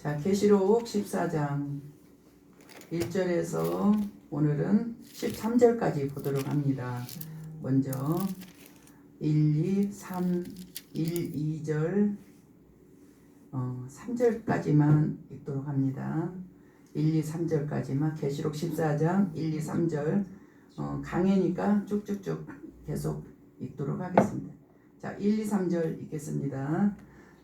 자, 계시록 14장 1절에서 오늘은 13절까지 보도록 합니다. 먼저 1, 2, 3, 1, 2절 3절까지만 읽도록 합니다. 1, 2, 3절까지만 계시록 14장 1, 2, 3절 강해니까 쭉쭉쭉 계속 읽도록 하겠습니다. 자, 1, 2, 3절 읽겠습니다.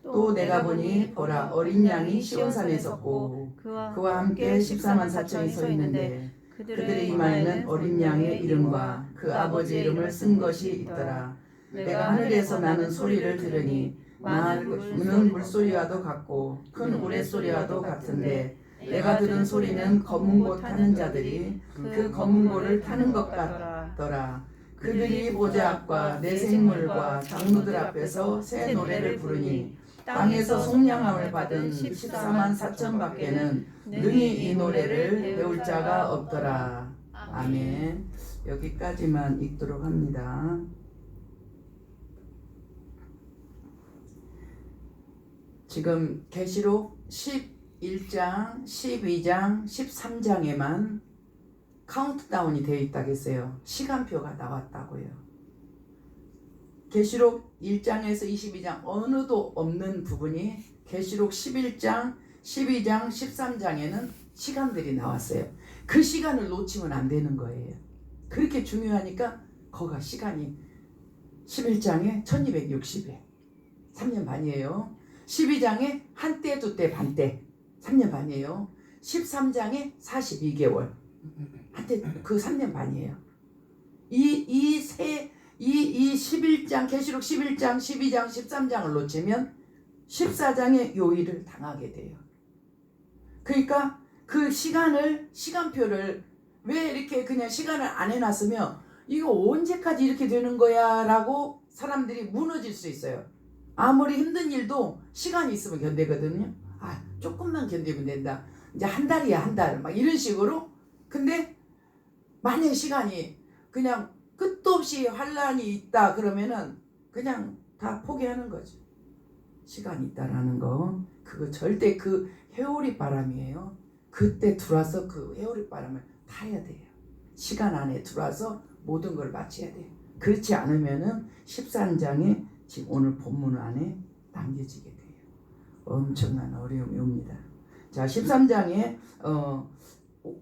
또 내가 보니 보라 어린 양이 시온산에 섰고 그와 함께 14만 4천이 서 있는데 그들의 이마에는 어린 양의 이름과 그 아버지 이름을 쓴 것이 있더라. 내가 하늘에서 나는 소리를 들으니 많은 물소리와도 같고 큰 우레소리와도 같은데 내가 들은 소리는 검은 고 타는 자들이 그 검은 고를 타는 것 같더라. 그들이 보좌 앞과 내 생물과 장로들 앞에서 새 노래를 부르니 땅에서 속량함을 받은 14만 4천 밖에는 능히 이 노래를 배울 자가 없더라. 아멘. 여기까지만 읽도록 합니다. 지금 계시록 11장, 12장, 13장에만 카운트다운이 되어 있다고 했어요. 시간표가 나왔다고요. 계시록 1장에서 22장 어느도 없는 부분이 계시록 11장, 12장, 13장에는 시간들이 나왔어요. 그 시간을 놓치면 안 되는 거예요. 그렇게 중요하니까 거가 시간이 11장에 1260일 3년 반이에요. 12장에 한때 두때 반때 3년 반이에요. 13장에 42개월 한때 그 3년 반이에요. 이 11장 계시록 11장 12장 13장을 놓치면 14장의 요일을 당하게 돼요. 그러니까 그 시간표를 왜 이렇게 그냥 시간을 안 해놨으면 이거 언제까지 이렇게 되는 거야 라고 사람들이 무너질 수 있어요. 아무리 힘든 일도 시간이 있으면 견디거든요. 조금만 견디면 된다. 이제 한 달이야 한 달 막 이런 식으로. 근데 만약 시간이 그냥 끝도 없이 환란이 있다 그러면은 그냥 다 포기하는 거죠. 시간이 있다라는 거 그거 절대 그 회오리 바람이에요. 그때 들어와서 그 회오리 바람을 타야 돼요. 시간 안에 들어와서 모든 걸 마쳐야 돼요. 그렇지 않으면은 13장에 지금 오늘 본문 안에 남겨지게 돼요. 엄청난 어려움이 옵니다. 자, 13장에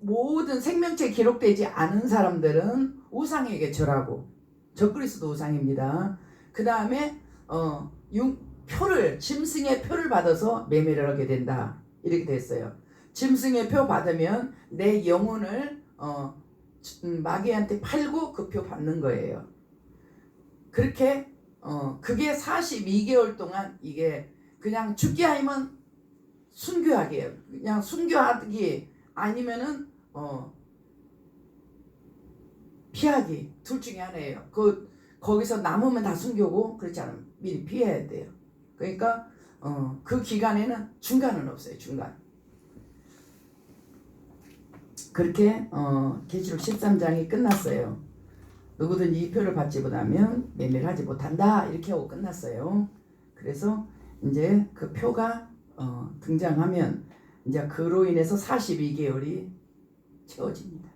모든 생명체 기록되지 않은 사람들은 우상에게 절하고 적그리스도 우상입니다. 그 다음에 표를 짐승의 표를 받아서 매매를 하게 된다. 이렇게 됐어요. 짐승의 표 받으면 내 영혼을 마귀한테 팔고 그 표 받는 거예요. 그렇게 그게 42개월 동안 이게 그냥 죽게 하면 순교하기예요. 그냥 순교하기 아니면은 피하기 둘 중에 하나예요. 거기서 남으면 다 순교고 그렇지 않으면 미리 피해야 돼요. 그러니까 그 기간에는 중간은 없어요. 중간. 그렇게 계시록 13장이 끝났어요. 누구든지 이 표를 받지 못하면 매매를 하지 못한다 이렇게 하고 끝났어요. 그래서 이제 그 표가 등장하면 이제 그로 인해서 42개월이 채워집니다.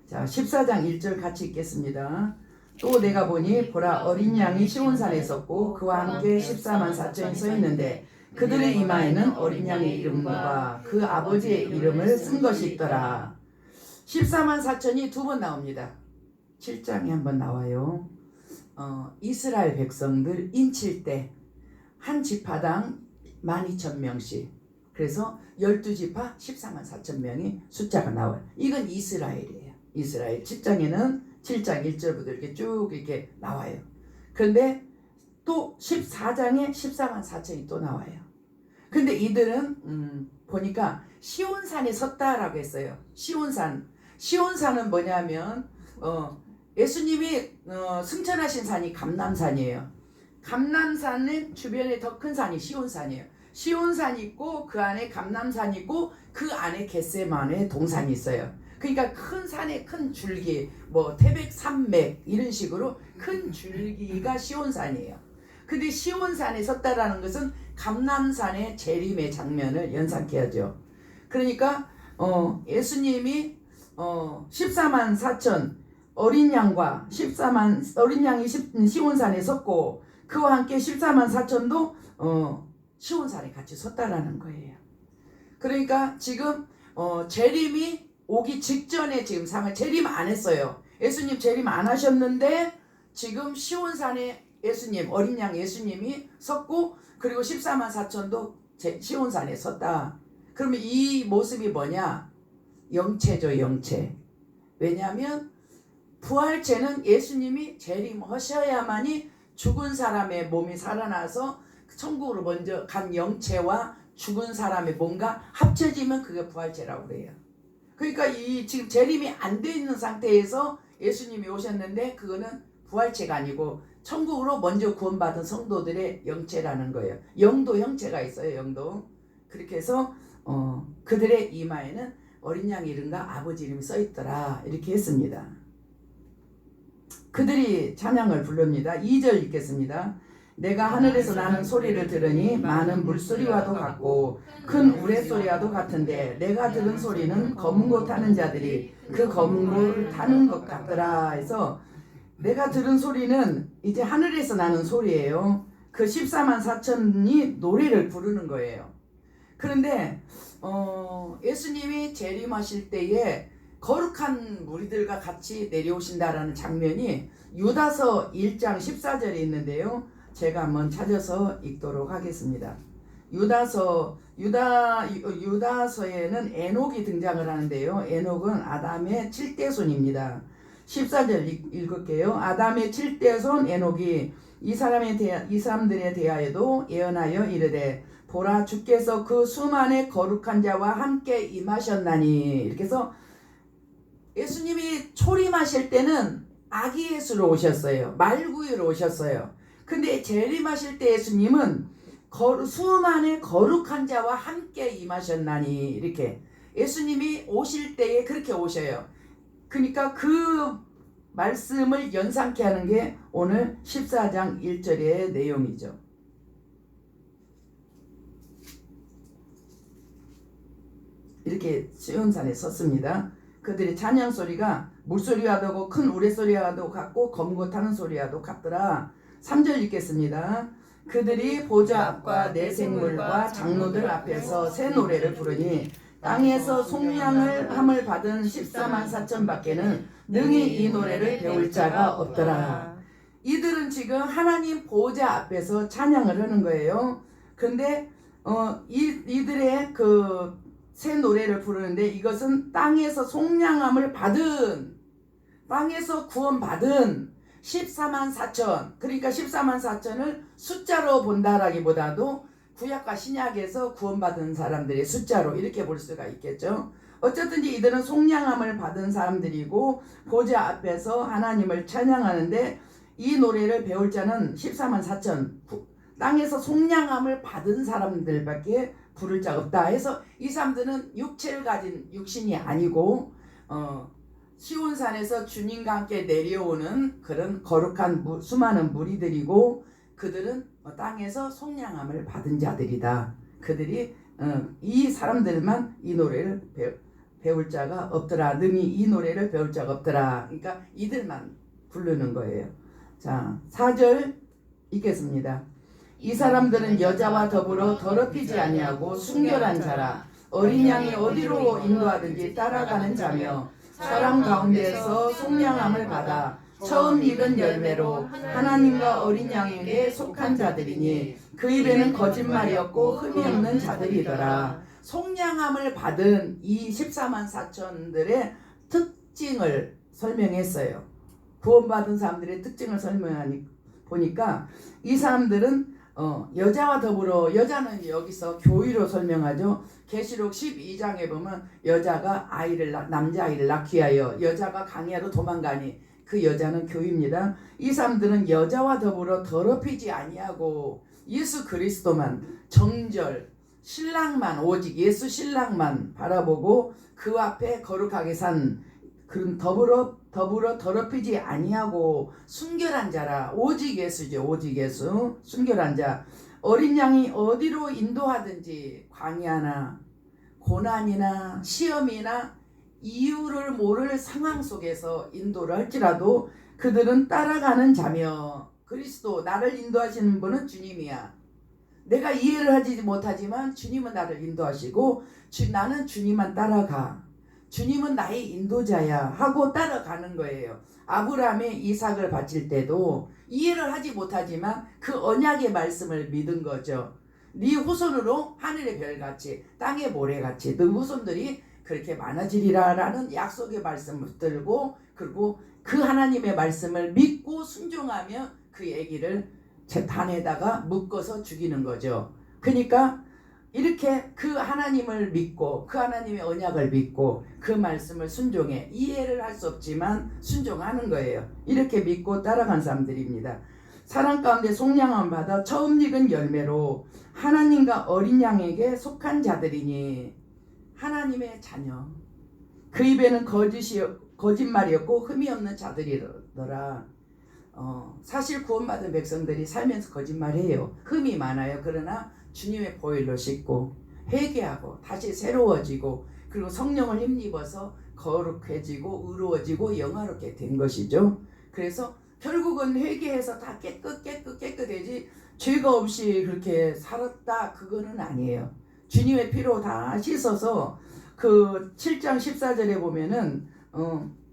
자, 14장 1절 같이 읽겠습니다. 또 내가 보니 보라 어린 양이 시온산에 섰고 그와 함께 14만 4천이 서 있는데 그들의 이마에는 어린 양의 이름과 그 아버지의 이름을 쓴 것이 있더라. 14만 4천이 두 번 나옵니다. 7장에 한번 나와요. 이스라엘 백성들 인칠 때 한 지파당 12,000명씩 그래서 12지파 14만 4천 명이 숫자가 나와요. 이건 이스라엘이에요. 이스라엘 7장에는 7장 1절부터 이렇게 쭉 이렇게 나와요. 그런데 또 14장에 14만 4천이 또 나와요. 근데 이들은 보니까 시온산에 섰다라고 했어요. 시온산은 뭐냐면 예수님이 승천하신 산이 감람산이에요. 감람산은 주변에 더 큰 산이 시온산이에요. 시온산이 있고 그 안에 감람산이 있고 그 안에 겟세마네 동산이 있어요. 그러니까 큰 산에 큰 줄기 태백산맥 이런 식으로 큰 줄기가 시온산이에요. 근데 시온산에 섰다라는 것은 감람산의 재림의 장면을 연상케 하죠. 그러니까 예수님이 14만 4천 어린 양과 어린 양이 시온산에 섰고 그와 함께 14만 4천도 시온산에 같이 섰다라는 거예요. 그러니까 지금 재림이 오기 직전에 지금 상을 재림 안 했어요. 예수님 재림 안 하셨는데 지금 시온산에 예수님 어린 양 예수님이 섰고 그리고 14만 4천도 시온산에 섰다. 그러면 이 모습이 뭐냐? 영체죠, 영체. 왜냐하면 부활체는 예수님이 재림하셔야만이 죽은 사람의 몸이 살아나서 천국으로 먼저 간 영체와 죽은 사람의 몸과 합쳐지면 그게 부활체라고 그래요. 그러니까 이 지금 재림이 안 돼 있는 상태에서 예수님이 오셨는데 그거는 부활체가 아니고 천국으로 먼저 구원받은 성도들의 영체라는 거예요. 영도 형체가 있어요. 영도. 그렇게 해서 그들의 이마에는 어린 양 이름과 아버지 이름이 써있더라 이렇게 했습니다. 그들이 찬양을 부릅니다. 2절 읽겠습니다. 내가 하늘에서 나는 소리를 들으니 많은 물소리와도 같고 큰 우레소리와도 같은데 내가 들은 소리는 검은 고 타는 자들이 그 검은 고를 타는 것 같더라 해서 내가 들은 소리는 이제 하늘에서 나는 소리예요. 그 14만 4천이 노래를 부르는 거예요. 그런데 예수님이 재림하실 때에 거룩한 무리들과 같이 내려오신다라는 장면이 유다서 1장 14절에 있는데요. 제가 한번 찾아서 읽도록 하겠습니다. 유다서에는 에녹이 등장을 하는데요. 에녹은 아담의 7대손입니다. 14절 읽을게요. 아담의 7대손 에녹이 이 사람들에 대하여도 예언하여 이르되 보라 주께서 그 수만의 거룩한 자와 함께 임하셨나니 이렇게 해서 예수님이 초림하실 때는 아기 예수로 오셨어요. 말구유로 오셨어요. 근데 재림하실 때 예수님은 수만의 거룩한 자와 함께 임하셨나니 이렇게 예수님이 오실 때에 그렇게 오셔요. 그러니까 그 말씀을 연상케 하는 게 오늘 14장 1절의 내용이죠. 이렇게 시온산에 섰습니다. 그들의 찬양 소리가 물소리와도 큰 우레소리와도 같고 검고 타는 소리와도 같더라. 3절 읽겠습니다. 그들이 보좌 앞과 내 생물과 장로들 앞에서 새 노래를 부르니 땅에서 속량을 함을 받은 14만 4천 밖에는 능히 이 노래를 배울 자가 없더라. 이들은 지금 하나님 보좌 앞에서 찬양을 하는 거예요. 근데 이들의 그 새 노래를 부르는데 이것은 땅에서 속량함을 받은 땅에서 구원받은 14만 4천 그러니까 14만 4천을 숫자로 본다라기보다도 구약과 신약에서 구원받은 사람들의 숫자로 이렇게 볼 수가 있겠죠. 어쨌든지 이들은 속량함을 받은 사람들이고 보좌 앞에서 하나님을 찬양하는데 이 노래를 배울 자는 14만 4천 땅에서 속량함을 받은 사람들밖에 부를 자가 없다 해서 이 사람들은 육체를 가진 육신이 아니고 시온산에서 주님과 함께 내려오는 그런 거룩한 수많은 무리들이고 그들은 땅에서 속량함을 받은 자들이다. 그들이 이 사람들만 이 노래를 배울 자가 없더라. 능히 이 노래를 배울 자가 없더라. 그러니까 이들만 부르는 거예요. 자, 4절 읽겠습니다. 이 사람들은 여자와 더불어 더럽히지 아니하고 순결한 자라. 어린 양이 어디로 인도하든지 따라가는 자며 사람 가운데에서 속량함을 받아 처음 익은 열매로 하나님과 어린 양에게 속한 자들이니 그 입에는 거짓말이 없고 흠이 없는 자들이더라. 속량함을 받은 이 14만 4천들의 특징을 설명했어요. 구원받은 사람들의 특징을 설명하니 보니까 이 사람들은 여자와 더불어 여자는 여기서 교위로 설명하죠. 계시록 12장에 보면 여자가 남자아이를 낳기 위하여 여자가 강야로 도망가니 그 여자는 교위입니다. 이 사람들은 여자와 더불어 더럽히지 아니하고 예수 그리스도만 정절 신랑만 오직 예수 신랑만 바라보고 그 앞에 거룩하게 산 그런 더불어 더럽히지 아니하고 순결한 자라. 오직 예수죠. 오직 예수 순결한 자. 어린 양이 어디로 인도하든지 광야나 고난이나 시험이나 이유를 모를 상황 속에서 인도를 할지라도 그들은 따라가는 자며 그리스도 나를 인도하시는 분은 주님이야. 내가 이해를 하지 못하지만 주님은 나를 인도하시고 나는 주님만 따라가. 주님은 나의 인도자야 하고 따라가는 거예요. 아브라함의 이삭을 바칠 때도 이해를 하지 못하지만 그 언약의 말씀을 믿은 거죠. 네 후손으로 하늘의 별같이 땅의 모래같이 네 후손들이 그렇게 많아지리라 라는 약속의 말씀을 들고 그리고 그 하나님의 말씀을 믿고 순종하며 그 아기를 단에다가 묶어서 죽이는 거죠. 그러니까 이렇게 그 하나님을 믿고 그 하나님의 언약을 믿고 그 말씀을 순종해 이해를 할 수 없지만 순종하는 거예요. 이렇게 믿고 따라간 사람들입니다. 사랑 가운데 속량함을 받아 처음 익은 열매로 하나님과 어린 양에게 속한 자들이니 하나님의 자녀. 그 입에는 거짓말이었고 흠이 없는 자들이더라. 사실 구원받은 백성들이 살면서 거짓말해요. 흠이 많아요. 그러나 주님의 보혈로 씻고 회개하고 다시 새로워지고 그리고 성령을 힘입어서 거룩해지고 의로워지고 영화롭게 된 것이죠. 그래서 결국은 회개해서 다 깨끗해지 죄가 없이 그렇게 살았다 그거는 아니에요. 주님의 피로 다 씻어서 그 7장 14절에 보면은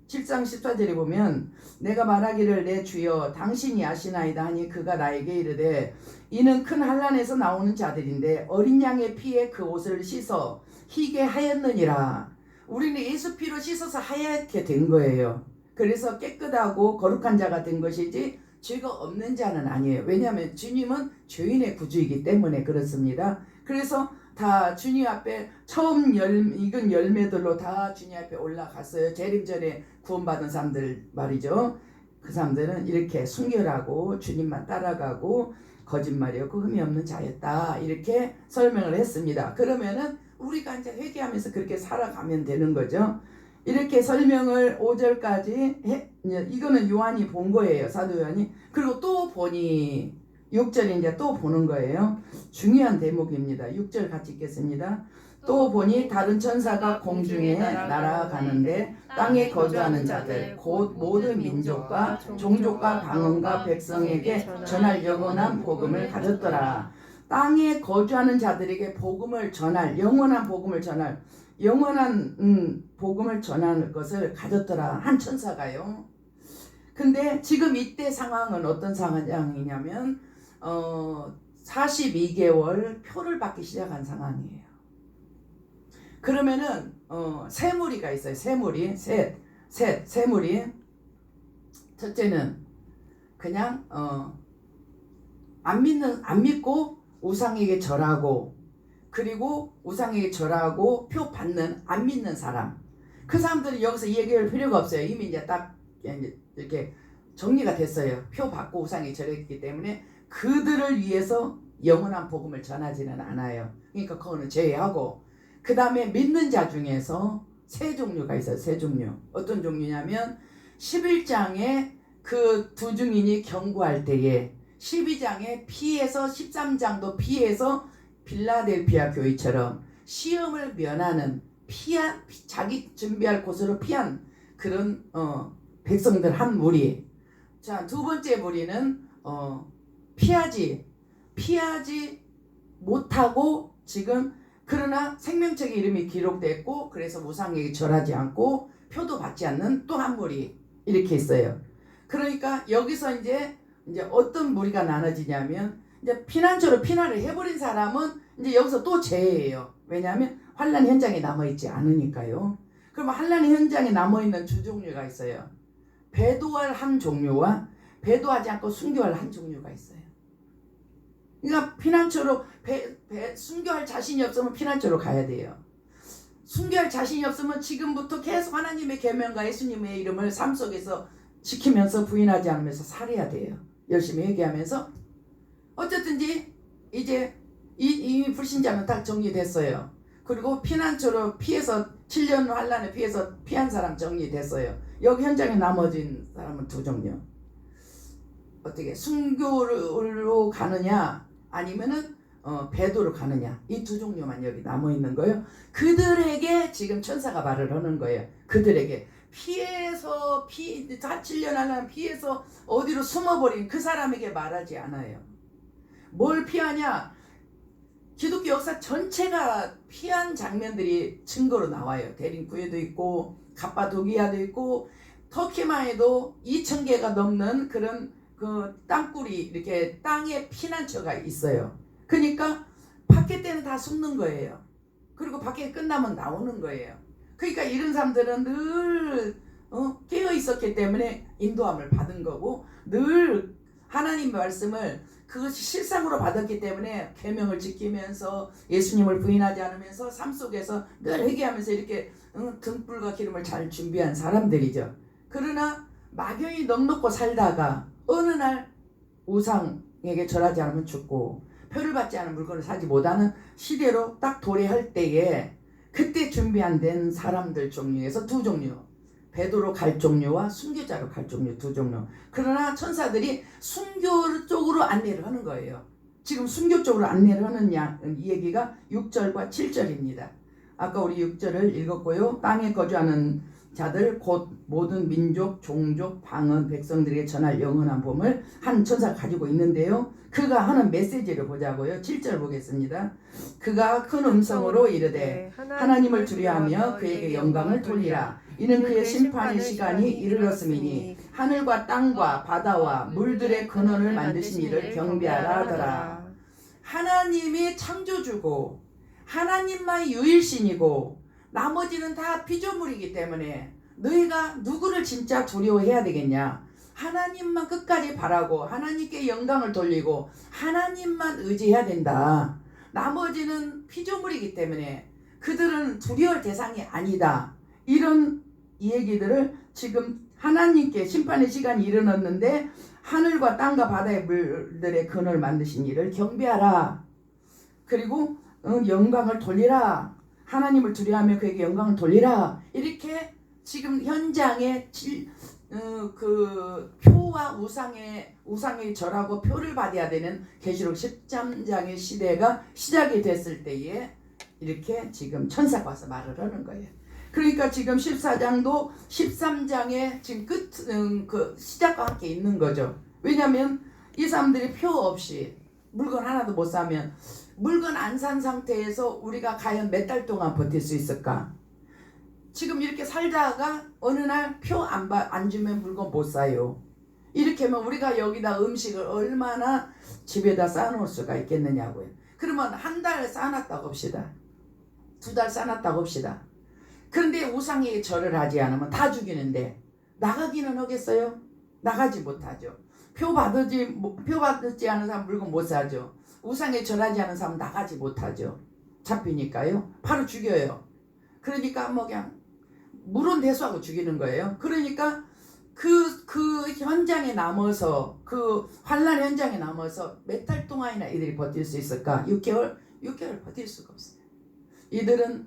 7장 14절에 보면 내가 말하기를 내 주여 당신이 아시나이다 하니 그가 나에게 이르되 이는 큰 환난에서 나오는 자들인데 어린 양의 피에 그 옷을 씻어 희게 하였느니라. 우리는 예수 피로 씻어서 하얗게 된 거예요. 그래서 깨끗하고 거룩한 자가 된 것이지 죄가 없는 자는 아니에요. 왜냐하면 주님은 죄인의 구주이기 때문에 그렇습니다. 그래서 다 주님 앞에 처음 익은 열매들로 다 주님 앞에 올라갔어요. 재림 전에 구원받은 사람들 말이죠. 그 사람들은 이렇게 순결하고 주님만 따라가고 거짓말이었고 흠이 없는 자였다 이렇게 설명을 했습니다. 그러면은 우리가 이제 회개하면서 그렇게 살아가면 되는 거죠. 이렇게 설명을 5절까지 해, 이거는 요한이 본 거예요. 사도 요한이. 그리고 또 보니 6절 이제 또 보는 거예요. 중요한 대목입니다. 6절 같이 읽겠습니다. 또 보니 다른 천사가 공중에 날아가는데 땅에 거주하는 자들 곧 모든 민족과 종족과 방언과 백성에게 전할 영원한 복음을 가졌더라. 땅에 거주하는 자들에게 복음을 전할 영원한 복음을 전할 영원한 복음을 전하는 것을 가졌더라. 한 천사가요. 근데 지금 이때 상황은 어떤 상황이냐면 42개월 표를 받기 시작한 상황이에요. 그러면은 세 무리가 있어요. 세 무리. 첫째는 그냥 안 믿고 우상에게 절하고 그리고 우상에게 절하고 표 받는 안 믿는 사람. 그 사람들은 여기서 얘기할 필요가 없어요. 이미 이제 딱 이렇게 정리가 됐어요. 표 받고 우상에 절했기 때문에 그들을 위해서 영원한 복음을 전하지는 않아요. 그러니까 그거는 제외하고 그 다음에 믿는 자 중에서 세 종류가 있어요. 세 종류. 어떤 종류냐면 11장에 그 두 증인이 경고할 때에 12장에 피해서 13장도 피해서 빌라델피아 교회처럼 시험을 면하는 자기 준비할 곳으로 피한 그런 백성들 한 무리. 자, 두 번째 무리는 피하지 못하고 지금 그러나 생명책에 이름이 기록됐고 그래서 우상에게 절하지 않고 표도 받지 않는 또 한 무리 이렇게 있어요. 그러니까 여기서 이제 어떤 무리가 나눠지냐면 이제 피난처로 피난을 해버린 사람은 이제 여기서 또 죄예요. 왜냐하면 환난 현장에 남아있지 않으니까요. 그러면 환난 현장에 남아있는 두 종류가 있어요. 배도할 한 종류와 배도하지 않고 순교할 한 종류가 있어요. 그러니까 피난처로 순교할 자신이 없으면 피난처로 가야 돼요. 순교할 자신이 없으면 지금부터 계속 하나님의 계명과 예수님의 이름을 삶 속에서 지키면서 부인하지 않으면서 살아야 돼요. 열심히 회개하면서. 어쨌든지 이제 이미 불신자는 딱 정리됐어요. 그리고 피난처로 피해서 7년 환란에 피해서 피한 사람 정리됐어요. 여기 현장에 나머진 사람은 두 종류. 어떻게 순교로 가느냐 아니면은 배도로 가느냐, 이 두 종류만 여기 남아 있는 거예요. 그들에게 지금 천사가 말을 하는 거예요. 그들에게 피해서 다치려 하는 피해서 어디로 숨어버린 그 사람에게 말하지 않아요. 뭘 피하냐? 기독교 역사 전체가 피한 장면들이 증거로 나와요. 데링쿠에도 있고 갑바도기아도 있고 터키만 해도 2,000개가 넘는 그런 그 땅굴이 이렇게 땅에 피난처가 있어요. 그러니까 밖에 때는 다 숨는 거예요. 그리고 밖에 끝나면 나오는 거예요. 그러니까 이런 사람들은 늘 깨어 있었기 때문에 인도함을 받은 거고, 늘 하나님 말씀을 그것이 실상으로 받았기 때문에 계명을 지키면서 예수님을 부인하지 않으면서 삶 속에서 늘 회개하면서 이렇게 등불과 기름을 잘 준비한 사람들이죠. 그러나 막연히 넉넉고 살다가 어느 날 우상에게 절하지 않으면 죽고 표를 받지 않은 물건을 사지 못하는 시대로 딱 도래할 때에 그때 준비한 된 사람들 종류에서 두 종류, 배도로 갈 종류와 순교자로 갈 종류 두 종류. 그러나 천사들이 순교 쪽으로 안내를 하는 거예요. 지금 순교 쪽으로 안내를 하는 이 얘기가 6절과 7절입니다. 아까 우리 6절을 읽었고요. 땅에 거주하는 자들 곧 모든 민족, 종족, 방언, 백성들에게 전할 영원한 복음을 한 천사가 가지고 있는데요. 그가 하는 메시지를 보자고요. 7절 보겠습니다. 그가 큰 음성으로 이르되 하나님을 두려워하며 그에게 영광을 돌리라. 이는 그의 심판의 시간이 이르렀음이니 하늘과 땅과 바다와 물들의 근원을 만드신 이를 경배하라 하더라. 하나님이 창조주고 하나님만 유일신이고 나머지는 다 피조물이기 때문에 너희가 누구를 진짜 두려워해야 되겠냐? 하나님만 끝까지 바라고 하나님께 영광을 돌리고 하나님만 의지해야 된다. 나머지는 피조물이기 때문에 그들은 두려울 대상이 아니다. 이런 얘기들을 지금 하나님께 심판의 시간이 이르렀는데 하늘과 땅과 바다의 물들의 근원을 만드신 이를 경배하라. 그리고 영광을 돌리라. 하나님을 두려워하며 그에게 영광을 돌리라. 이렇게 지금 현장에 그 표와 우상에 절하고 표를 받아야 되는 계시록 13장의 시대가 시작이 됐을 때에 이렇게 지금 천사가 와서 말을 하는 거예요. 그러니까 지금 14장도 13장의 지금 그 시작과 함께 있는 거죠. 왜냐하면 이 사람들이 표 없이 물건 하나도 못 사면 물건 안 산 상태에서 우리가 과연 몇 달 동안 버틸 수 있을까? 지금 이렇게 살다가 어느 날 표 안 주면 물건 못 사요. 이렇게 하면 우리가 여기다 음식을 얼마나 집에다 쌓아놓을 수가 있겠느냐고요. 그러면 한 달 쌓아놨다고 합시다. 2달 쌓아놨다고 합시다. 그런데 우상에게 절을 하지 않으면 다 죽이는데 나가기는 하겠어요? 나가지 못하죠. 표 받지 않은 사람 물건 못 사죠. 우상에 절하지 않은 사람 나가지 못하죠. 잡히니까요. 바로 죽여요. 그러니까 뭐 그냥 물은 대수하고 죽이는 거예요. 그러니까 그 현장에 남아서 그 환란 현장에 남아서 몇 달 동안이나 이들이 버틸 수 있을까? 6개월 버틸 수가 없어요. 이들은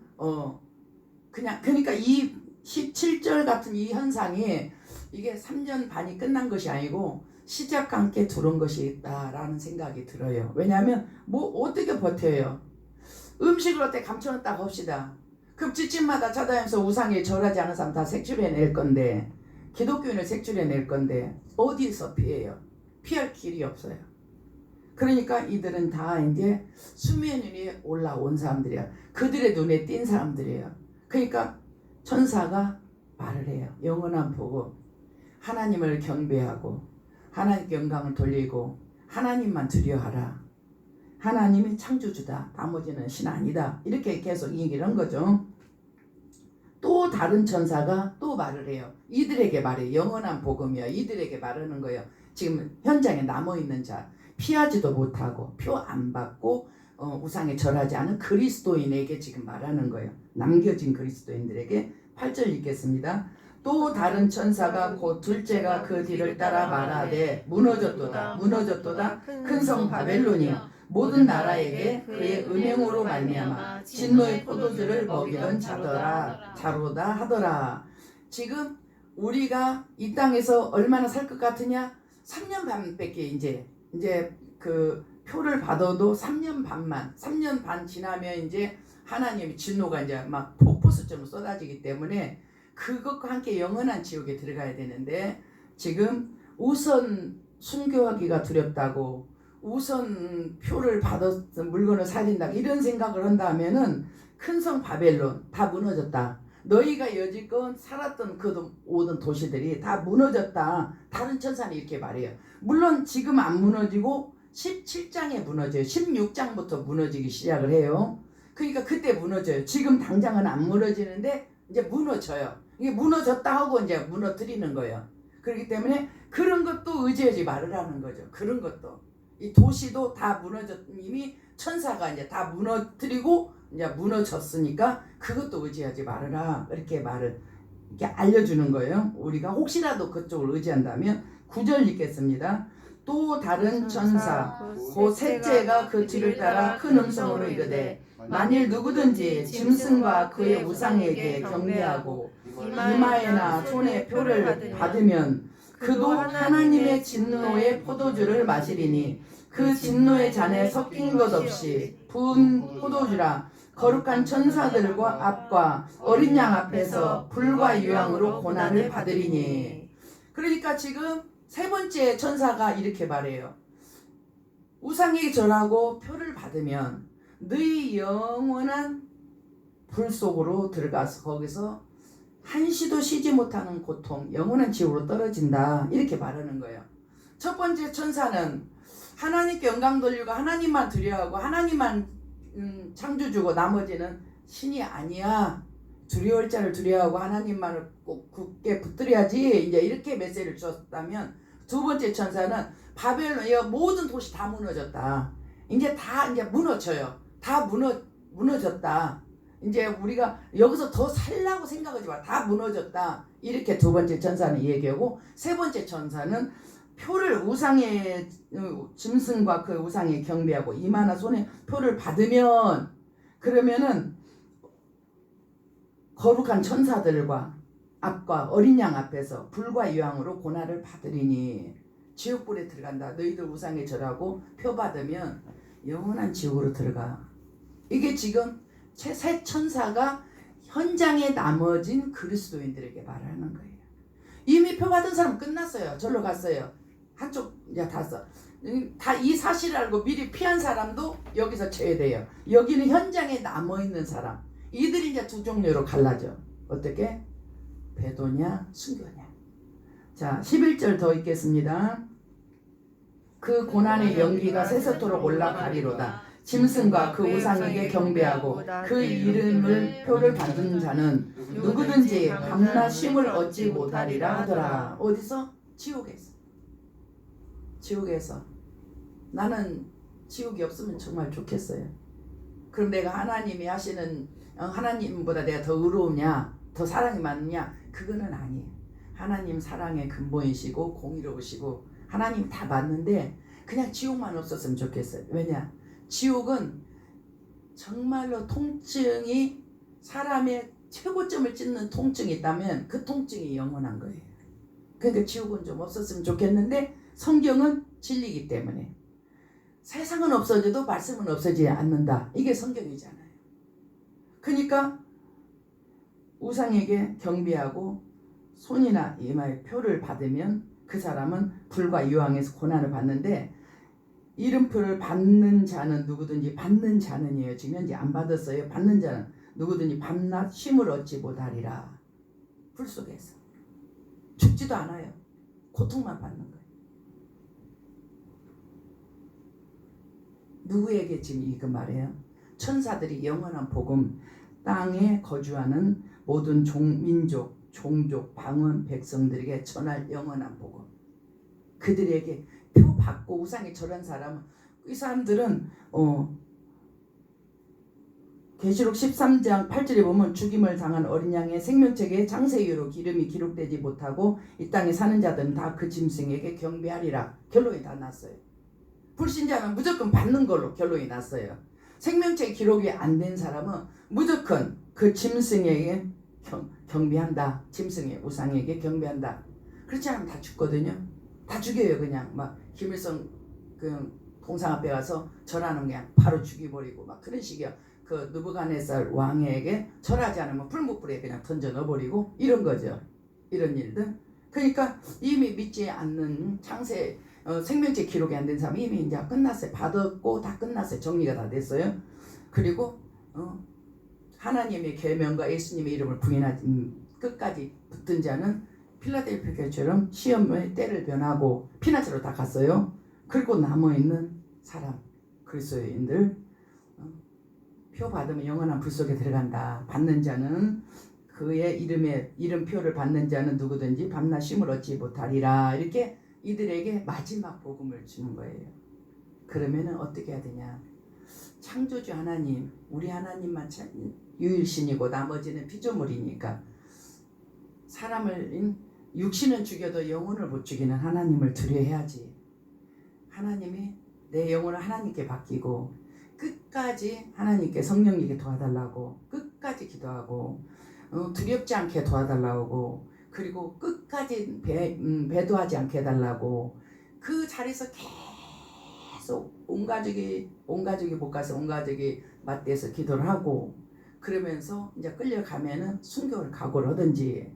그러니까 이 17절 같은 이 현상이 이게 3년 반이 끝난 것이 아니고 시작과 함께 들어온 것이 있다라는 생각이 들어요. 왜냐하면 뭐 어떻게 버텨요? 음식을 어떻게 감춰놨다고 합시다. 그럼 집집마다 찾아다니면서 우상에 절하지 않은 사람 다 색출해낼 건데, 기독교인을 색출해낼 건데 어디서 피해요? 피할 길이 없어요. 그러니까 이들은 다 이제 수면 위에 올라온 사람들이야. 그들의 눈에 띈 사람들이에요. 그러니까 천사가 말을 해요. 영원한 복음, 하나님을 경배하고 하나님께 영광을 돌리고 하나님만 두려워하라. 하나님이 창조주다. 나머지는 신 아니다. 이렇게 계속 얘기를 한 거죠. 또 다른 천사가 또 말을 해요. 이들에게 말해요. 영원한 복음이야. 이들에게 말하는 거예요. 지금 현장에 남아있는 자, 피하지도 못하고 표 안 받고 우상에 절하지 않은 그리스도인에게 지금 말하는 거예요. 남겨진 그리스도인들에게. 8절 읽겠습니다. 또 다른 천사가 곧 둘째가 그 뒤를 따라 말하되 무너졌도다 큰 성 바벨론이여 모든 나라에게 그의 은행으로 말미암아 진노의 포도주를 먹이던 자로다 하더라. 지금 우리가 이 땅에서 얼마나 살 것 같으냐? 3년 반밖에 이제 그 표를 받아도 3년 반만 3년 반 지나면 이제 하나님의 진노가 이제 막 폭포수처럼 쏟아지기 때문에 그것과 함께 영원한 지옥에 들어가야 되는데 지금 우선 순교하기가 두렵다고 우선 표를 받아서 물건을 사린다 이런 생각을 한다면은 큰 성 바벨론 다 무너졌다. 너희가 여지껏 살았던 그 모든 도시들이 다 무너졌다. 다른 천사는 이렇게 말해요. 물론 지금 안 무너지고 17장에 무너져요. 16장부터 무너지기 시작을 해요. 그러니까 그때 무너져요. 지금 당장은 안 무너지는데 이제 무너져요. 이게 무너졌다 하고 이제 무너뜨리는 거예요. 그렇기 때문에 그런 것도 의지하지 말으라는 거죠. 그런 것도 이 도시도 다 이미 천사가 이제 다 무너뜨리고 이제 무너졌으니까 그것도 의지하지 말으라 이렇게 말을 이렇게 알려주는 거예요. 우리가 혹시라도 그쪽을 의지한다면 9절 읽겠습니다. 또 다른 천사 곧 셋째가 그 뒤를 따라 큰 음성으로 이르되 만일 누구든지 짐승과 그의 우상에게 경배하고 이마에나 손에 표를 받으면 그도 하나님의 진노의 포도주를 마시리니 그 진노의 잔에 섞인 것 없이 부은 포도주라 거룩한 천사들과 앞과 어린 양 앞에서 불과 유황으로 고난을 받으리니. 그러니까 지금 세 번째 천사가 이렇게 말해요. 우상에게 절하고 표를 받으면 너희 영원한 불 속으로 들어가서 거기서 한시도 쉬지 못하는 고통, 영원한 지옥으로 떨어진다. 이렇게 말하는 거예요. 첫 번째 천사는 하나님께 영광 돌리고 하나님만 두려워하고 하나님만 창조주고 나머지는 신이 아니야. 두려울 자를 두려워하고 하나님만을 꼭 굳게 붙들어야지. 이제 이렇게 메시지를 줬다면 두 번째 천사는 바벨론 모든 도시 다 무너졌다. 이제 다 이제 무너져요. 다 무너졌다. 이제 우리가 여기서 더 살라고 생각하지 마. 다 무너졌다. 이렇게 두 번째 천사는 얘기하고 세 번째 천사는 표를 우상의 짐승과 그 우상에 경배하고 이마나 손에 표를 받으면 그러면은 거룩한 천사들과 앞과 어린 양 앞에서 불과 유황으로 고난을 받으리니 지옥불에 들어간다. 너희들 우상에 절하고 표 받으면 영원한 지옥으로 들어가. 이게 지금 새 천사가 현장에 남아진 그리스도인들에게 말하는 거예요. 이미 표 받은 사람 끝났어요. 절로 갔어요. 한쪽 이제 다 이 사실을 알고 미리 피한 사람도 여기서 제외돼요. 여기는 현장에 남아있는 사람. 이들이 이제 두 종류로 갈라져. 어떻게? 배도냐 순교냐. 자 11절 더 읽겠습니다. 그 고난의 연기가 새서토록 올라가리로다. 짐승과 그 우상에게 경배하고 그 이름을 표를 받은 자는 누구든지 밤낮 쉼을 얻지 못하리라 하더라. 어디서? 지옥에서. 지옥에서. 나는 지옥이 없으면 정말 좋겠어요. 그럼 내가 하나님이 하시는 하나님보다 내가 더 의로우냐 더 사랑이 많으냐 그거는 아니에요. 하나님 사랑의 근본이시고 공의로우시고 하나님 다 맞는데 그냥 지옥만 없었으면 좋겠어요. 왜냐? 지옥은 정말로 통증이 사람의 최고점을 찍는 통증이 있다면 그 통증이 영원한 거예요. 그러니까 지옥은 좀 없었으면 좋겠는데 성경은 진리이기 때문에 세상은 없어져도 말씀은 없어지지 않는다. 이게 성경이잖아요. 그러니까 우상에게 경배하고 손이나 이마에 표를 받으면 그 사람은 불과 유황에서 고난을 받는데 이름표를 받는 자는 누구든지 받는 자는이에요. 지금 현재 안 받았어요. 받는 자는 누구든지 밤낮 쉼을 얻지 못하리라. 불 속에서 죽지도 않아요. 고통만 받는 거예요. 누구에게 지금 이거 말해요? 천사들이 영원한 복음, 땅에 거주하는 모든 민족, 종족, 방언, 백성들에게 전할 영원한 복음. 그들에게 표 받고 우상에 절한 사람은 이 사람들은 계시록 13장 8절에 보면 죽임을 당한 어린 양의 생명책에 장세유로 기름이 기록되지 못하고 이 땅에 사는 자들은 다 그 짐승에게 경배하리라. 결론이 다 났어요. 불신자는 무조건 받는 걸로 결론이 났어요. 생명책 기록이 안 된 사람은 무조건 그 짐승에게 경배한다. 짐승의 우상에게 경배한다. 그렇지 않으면 다 죽거든요. 다 죽여요. 그냥 막 김일성 그 동상 앞에 가서 절하는 그냥 바로 죽여버리고 막 그런 식이야. 그 느부갓네살 왕에게 절하지 않으면 풀무불에 그냥 던져 넣어버리고 이런 거죠. 이런 일들. 그러니까 이미 믿지 않는 창세 생명체 기록이 안 된 사람이 이미 이제 끝났어요. 받았고 다 끝났어요. 정리가 다 됐어요. 그리고 하나님의 계명과 예수님의 이름을 부인하지 끝까지 붙든 자는 필라델피아 교회처럼 시험의 때를 변하고 피나처로 다 갔어요. 그리고 남아있는 사람 그리스도인들 표 받으면 영원한 불 속에 들어간다. 받는 자는 그의 이름표를 받는 자는 누구든지 밤낮 쉼을 얻지 못하리라. 이렇게 이들에게 마지막 복음을 주는 거예요. 그러면은 어떻게 해야 되냐? 창조주 하나님, 우리 하나님만 유일신이고 나머지는 피조물이니까 사람을 육신은 죽여도 영혼을 못 죽이는 하나님을 두려워해야지. 하나님이 내 영혼을 하나님께 맡기고 끝까지 하나님께 성령님께 도와달라고 끝까지 기도하고 두렵지 않게 도와달라고 그리고 끝까지 배도하지 않게 해달라고 그 자리에서 계속 온 가족이 못 가서 온 가족이 맞대서 기도를 하고 그러면서 이제 끌려가면은 순교를 각오를 하든지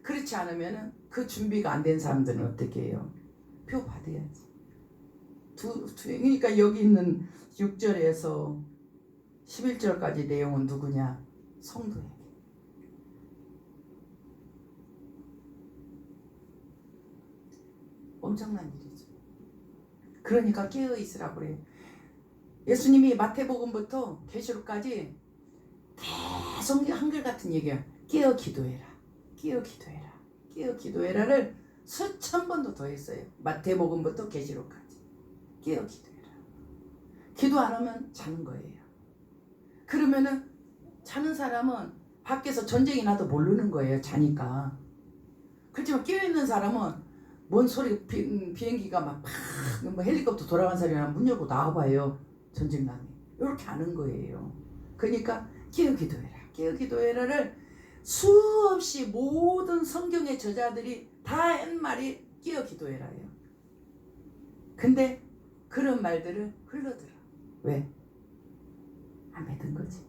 그렇지 않으면은 그 준비가 안 된 사람들은 어떻게 해요? 표 받아야지. 그러니까 여기 있는 6절에서 11절까지 내용은 누구냐? 성도에게. 엄청난 일이죠. 그러니까 깨어 있으라고 그래요. 예수님이 마태복음부터 계시록까지 계속 한결같은 얘기야. 깨어 기도해라. 깨어 기도해라. 깨어 기도해라를 수천 번도 더 했어요. 마태복음부터 계시록까지. 깨어 기도해라. 기도 안 하면 자는 거예요. 그러면은 자는 사람은 밖에서 전쟁이 나도 모르는 거예요. 자니까. 그렇지만 깨어있는 사람은 뭔 소리 비행기가 막 뭐 헬리콥터 돌아간 소리 나면 문 열고 나와봐요. 전쟁 나면. 이렇게 하는 거예요. 그러니까 깨어 기도해라. 깨어 기도해라를 수없이 모든 성경의 저자들이 다 한 말이 깨어 기도해라예요. 근데 그런 말들을 흘러들어. 왜? 안 믿은 거지.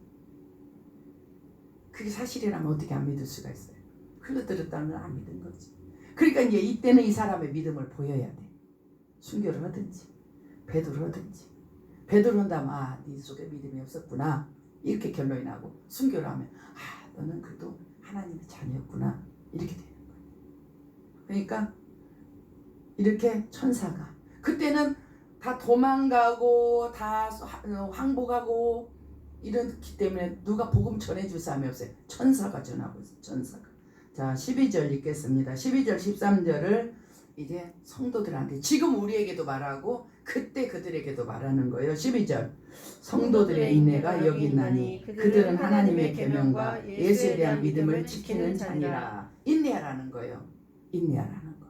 그게 사실이라면 어떻게 안 믿을 수가 있어요? 흘러들었다는 건 안 믿은 거지. 그러니까 이제 이때는 이 사람의 믿음을 보여야 돼. 순교를 하든지 배도를 하든지 배도를 한다면 네 속에 믿음이 없었구나 이렇게 결론이 나고 순교를 하면 너는 그래도 하나님의 자녀였구나 이렇게 되는 거예요. 그러니까 이렇게 천사가 그때는 다 도망가고 다 항복하고 이렇기 때문에 누가 복음 전해줄 사람이 없어요. 천사가 전하고 있어요. 천사가. 자 12절 읽겠습니다. 12절 13절을 이제 성도들한테 지금 우리에게도 말하고 그때 그들에게도 말하는 거예요. 12절 성도들의 인내가 여기 있나니 그들은 하나님의 계명과 예수에 대한 믿음을 지키는 자니라. 인내하라는 거예요. 인내하라는 거.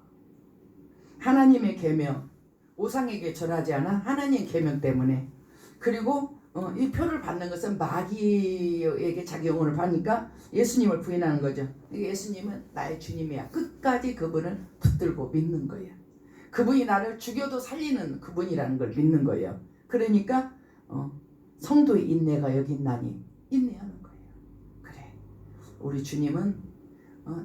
하나님의 계명 우상에게 절하지 않아 하나님의 계명 때문에 그리고 이 표를 받는 것은 마귀에게 자기 영혼을 파니까 예수님을 부인하는 거죠. 예수님은 나의 주님이야. 끝까지 그분을 붙들고 믿는 거예요. 그분이 나를 죽여도 살리는 그분이라는 걸 믿는 거예요. 그러니까 성도의 인내가 여기 있나니 인내하는 거예요. 그래 우리 주님은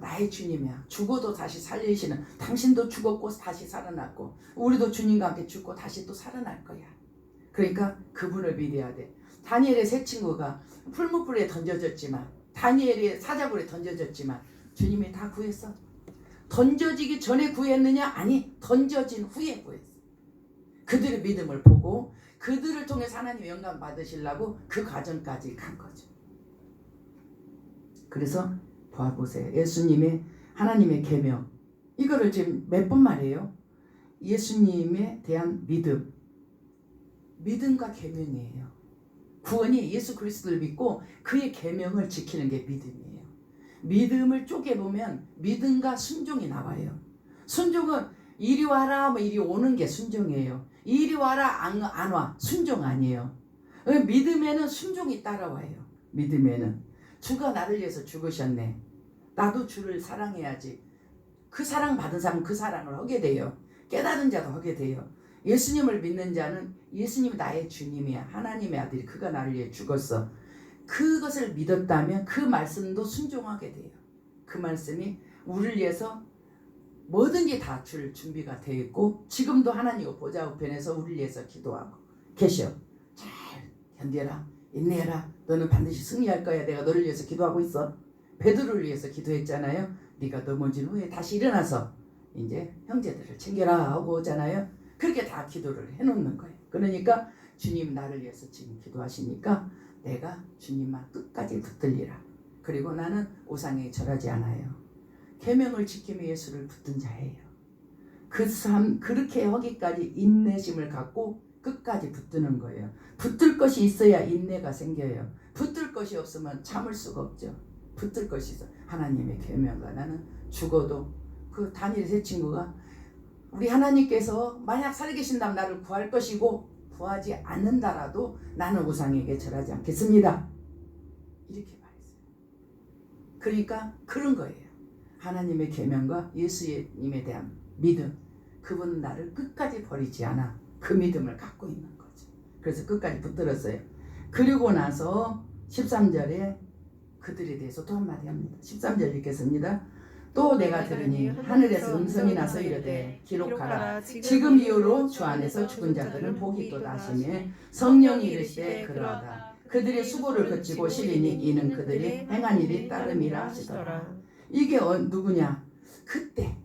나의 주님이야. 죽어도 다시 살리시는 당신도 죽었고 다시 살아났고 우리도 주님과 함께 죽고 다시 또 살아날 거야. 그러니까 그분을 믿어야 돼. 다니엘의 세 친구가 풀무불에 던져졌지만 다니엘의 사자굴에 던져졌지만 주님이 다 구했어. 던져지기 전에 구했느냐? 아니 던져진 후에 구했어. 그들의 믿음을 보고 그들을 통해서 하나님 영광 받으시려고 그 과정까지 간 거죠. 그래서 보세요. 예수님의 하나님의 계명 이거를 지금 몇 번 말해요. 예수님에 대한 믿음과 계명이에요. 구원이 예수 그리스도를 믿고 그의 계명을 지키는 게 믿음이에요. 믿음을 쪼개보면 믿음과 순종이 나와요. 순종은 이리 와라 뭐 이리 오는 게 순종이에요. 이리 와라 안 와 순종 아니에요. 믿음에는 순종이 따라와요. 믿음에는 주가 나를 위해서 죽으셨네. 나도 주를 사랑해야지. 그 사랑 받은 사람은 그 사랑을 하게 돼요. 깨달은 자도 하게 돼요. 예수님을 믿는 자는 예수님이 나의 주님이야. 하나님의 아들이 그가 나를 위해 죽었어. 그것을 믿었다면 그 말씀도 순종하게 돼요. 그 말씀이 우리를 위해서 뭐든지 다 줄 준비가 되어 있고 지금도 하나님 보좌 우편에서 우리를 위해서 기도하고 계셔. 잘 견뎌라. 인내해라. 너는 반드시 승리할 거야. 내가 너를 위해서 기도하고 있어. 베드로를 위해서 기도했잖아요. 네가 넘어진 후에 다시 일어나서 이제 형제들을 챙겨라 하고 오잖아요. 그렇게 다 기도를 해놓는 거예요. 그러니까 주님 나를 위해서 지금 기도하시니까 내가 주님만 끝까지 붙들리라. 그리고 나는 우상에 절하지 않아요. 계명을 지키며 예수를 붙든 자예요. 그 삶 그렇게 하기까지 인내심을 갖고 끝까지 붙드는 거예요. 붙들 것이 있어야 인내가 생겨요. 붙들 것이 없으면 참을 수가 없죠. 붙들 것이 있어. 하나님의 계명과 나는 죽어도 그 다니엘 세 친구가 우리 하나님께서 만약 살아계신다면 나를 구할 것이고 구하지 않는다라도 나는 우상에게 절하지 않겠습니다. 이렇게 말했어요. 그러니까 그런 거예요. 하나님의 계명과 예수님에 대한 믿음. 그분은 나를 끝까지 버리지 않아. 그 믿음을 갖고 있는 거죠. 그래서 끝까지 붙들었어요. 그리고 나서 13절에 그들에 대해서 또 한마디 합니다. 13절 읽겠습니다. 또 내가 들으니 하늘에서 음성이 나서 이르되 기록하라. 지금 이후로 주 안에서 죽은 자들은 복이 있도다 하시매 성령이 이르시되 그러하다. 그들의 수고를 그치고 시리니 이는 그들이 행한 일이 따름이라 하시더라. 이게 누구냐? 그때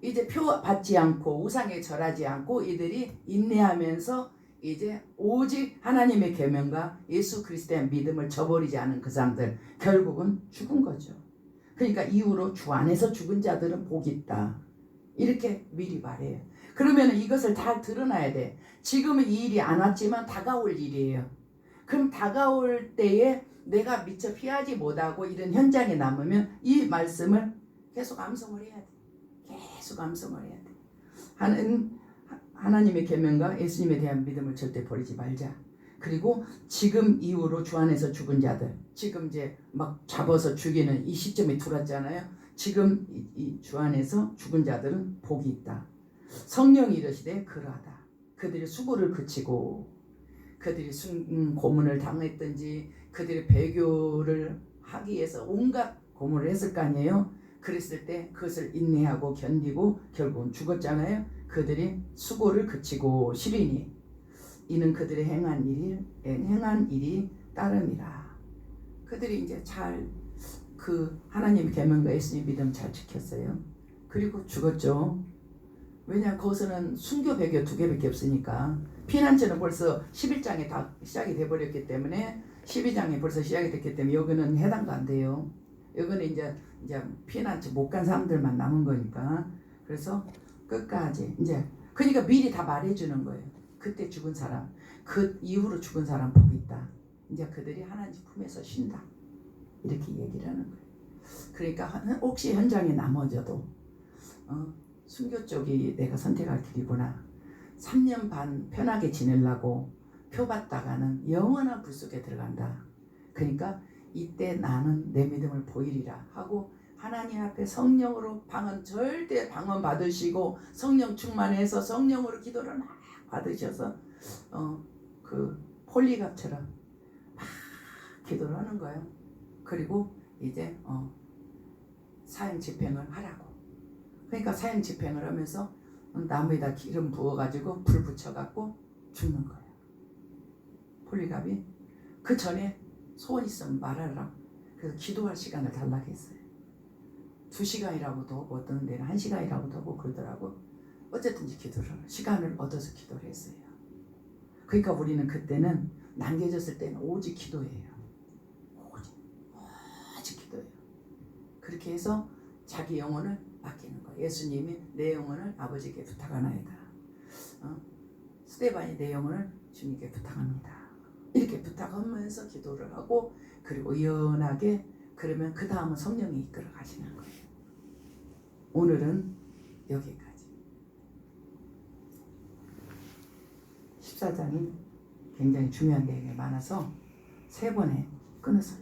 이제 표 받지 않고 우상에 절하지 않고 이들이 인내하면서 이제 오직 하나님의 계명과 예수 그리스도의 믿음을 저버리지 않은 그 사람들 결국은 죽은 거죠. 그러니까 이후로 주 안에서 죽은 자들은 복이 있다. 이렇게 미리 말해요. 그러면 이것을 다 드러나야 돼. 지금은 이 일이 안 왔지만 다가올 일이에요. 그럼 다가올 때에 내가 미처 피하지 못하고 이런 현장에 남으면 이 말씀을 계속 암송을 해야 돼. 계속 암송을 해야 돼. 하나님의 계명과 예수님에 대한 믿음을 절대 버리지 말자. 그리고 지금 이후로 주 안에서 죽은 자들, 지금 이제 막 잡아서 죽이는 이 시점이 들어왔잖아요. 지금 이 주 안에서 죽은 자들은 복이 있다. 성령이 이르시되 그러하다. 그들이 수고를 그치고 그들이 고문을 당했든지 그들이 배교를 하기 위해서 온갖 고문을 했을 거 아니에요. 그랬을 때 그것을 인내하고 견디고 결국은 죽었잖아요. 그들이 수고를 그치고 시리니 이는 그들의 행한 일이 따름이라. 그들이 이제 잘 그 하나님의 계명과 예수님 믿음 잘 지켰어요. 그리고 죽었죠. 왜냐 거기서는 순교 배교 두 개밖에 없으니까. 피난처는 벌써 11장에 다 시작이 돼버렸기 때문에 12장에 벌써 시작이 됐기 때문에 여기는 해당도 안 돼요. 여기는 이제 피난처 못 간 사람들만 남은 거니까. 그래서 끝까지 이제 그러니까 미리 다 말해주는 거예요. 그때 죽은 사람, 그 이후로 죽은 사람 복이 있다. 이제 그들이 하나님 품에서 쉰다. 이렇게 얘기를 하는 거예요. 그러니까 혹시 현장에 남아져도 순교 쪽이 내가 선택할 길이구나. 3년 반 편하게 지내려고 표 받다가는 영원한 불 속에 들어간다. 그러니까 이때 나는 내 믿음을 보이리라 하고 하나님 앞에 성령으로 절대 방언 받으시고 성령 충만해서 성령으로 기도를 막 받으셔서 그 폴리갑처럼 막 기도를 하는 거예요. 그리고 이제 사형 집행을 하라고. 그러니까 사형 집행을 하면서 나무에다 기름 부어가지고 불 붙여갖고 죽는 거예요. 폴리갑이 그 전에 소원 있으면 말하라. 그래서 기도할 시간을 달라고 했어요. 2시간이라고도 하고 어떤 데는 1시간이라고도 하고 그러더라고. 어쨌든지 시간을 얻어서 기도를 했어요. 그러니까 우리는 그때는 남겨졌을 때는 오직 기도예요. 오직 기도예요. 그렇게 해서 자기 영혼을 맡기는 거예요. 예수님이 내 영혼을 아버지께 부탁하나이다. 스데반이 내 영혼을 주님께 부탁합니다. 이렇게 부탁하면서 기도를 하고 그리고 연하게 그러면 그 다음은 성령이 이끌어 가시는 거예요. 오늘은 여기까지. 14장이 굉장히 중요한 내용이 많아서 3번에 끊어서